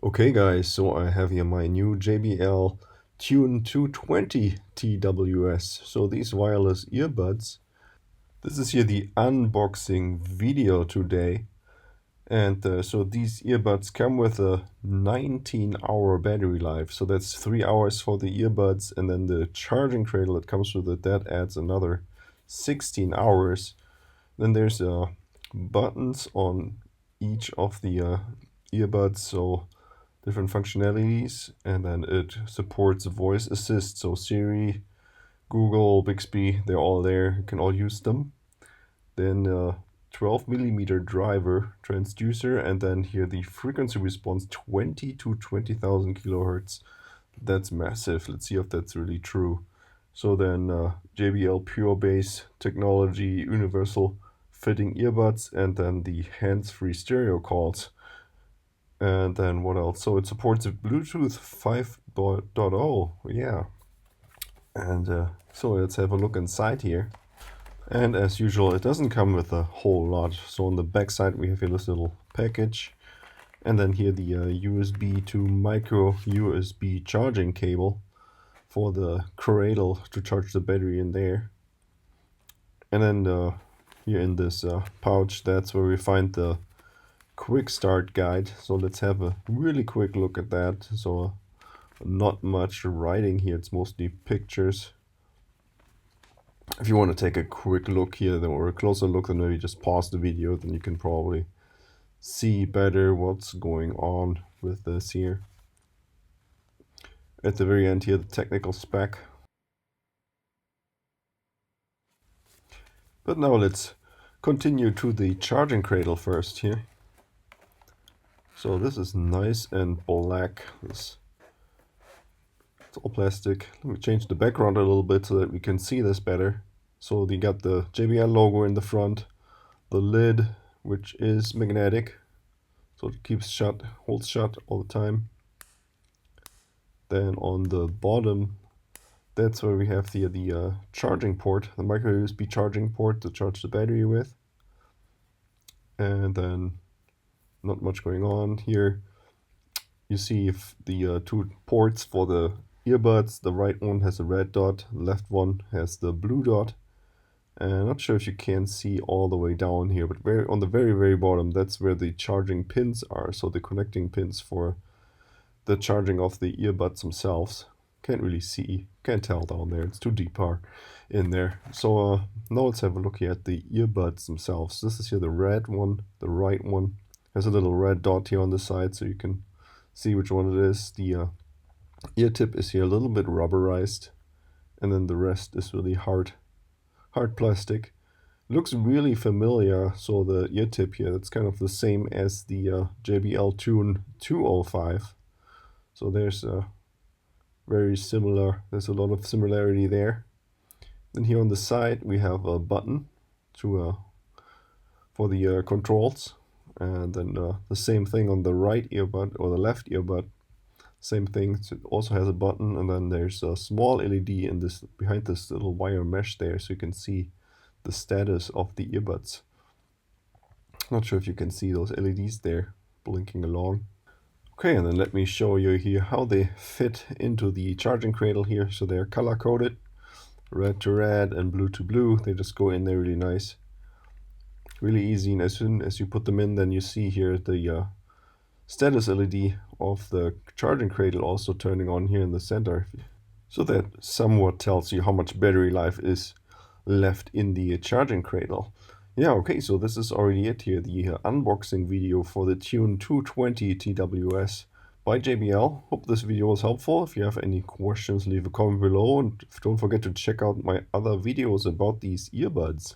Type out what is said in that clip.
Okay guys, so I have here my new JBL TUNE 220 TWS. So these wireless earbuds. This is here the unboxing video today. And so these earbuds come with a 19-hour battery life. So that's 3 hours for the earbuds, and then the charging cradle that comes with it, that adds another 16 hours. Then there's buttons on each of the earbuds. So different functionalities, and then it supports voice assist, so Siri, Google, Bixby, they're all there, you can all use them. Then 12 millimeter driver transducer, and then here the frequency response 20 to 20,000 kilohertz. That's massive. Let's see if that's really true. So then JBL pure bass technology, universal fitting earbuds, and then the hands-free stereo calls. And then what else? So it supports Bluetooth 5.0, yeah. And so let's have a look inside here. And as usual, it doesn't come with a whole lot. So on the back side, we have here this little package. And then here the USB to micro USB charging cable for the cradle to charge the battery in there. And then here in this pouch, that's where we find the quick start guide. So let's have a really quick look at that. So not much writing here, it's mostly pictures. If you want to take a quick look here or a closer look, then maybe just pause the video, then you can probably see better what's going on with this here. At the very end here, the technical spec. But now let's continue to the charging cradle first here. So this is nice and black. It's all plastic. Let me change the background a little bit so that we can see this better. So you got the JBL logo in the front, the lid, which is magnetic, so it keeps shut, holds shut all the time. Then on the bottom, that's where we have the charging port, the micro USB charging port to charge the battery with. And then not much going on here. You see if the two ports for the earbuds, the right one has a red dot, the left one has the blue dot. And I'm not sure if you can see all the way down here, but on the very bottom, that's where the charging pins are. So the connecting pins for the charging of the earbuds themselves. Can't really see, can't tell down there, it's too deep in there. So now let's have a look here at the earbuds themselves. This is here the red one, the right one. There's a little red dot here on the side so you can see which one it is. The ear tip is here a little bit rubberized, and then the rest is really hard plastic. Looks really familiar. So the ear tip here, that's kind of the same as the JBL TUNE 205. So there's a very similar, there's a lot of similarity there. Then here on the side we have a button to for the controls, and then the same thing on the right earbud or the left earbud. Same thing, it also has a button, and then there's a small LED in this behind this little wire mesh there, so you can see the status of the earbuds. Not sure if you can see those LEDs there blinking along. Okay, and then let me show you here how they fit into the charging cradle here. So they're color coded, red to red and blue to blue. They just go in there really nice, really easy. And as soon as you put them in, then you see here the status LED of the charging cradle also turning on here in the center. So that somewhat tells you how much battery life is left in the charging cradle. Yeah, okay, so this is already it here, the unboxing video for the TUNE 220 TWS by JBL. Hope this video was helpful. If you have any questions, leave a comment below, and don't forget to check out my other videos about these earbuds.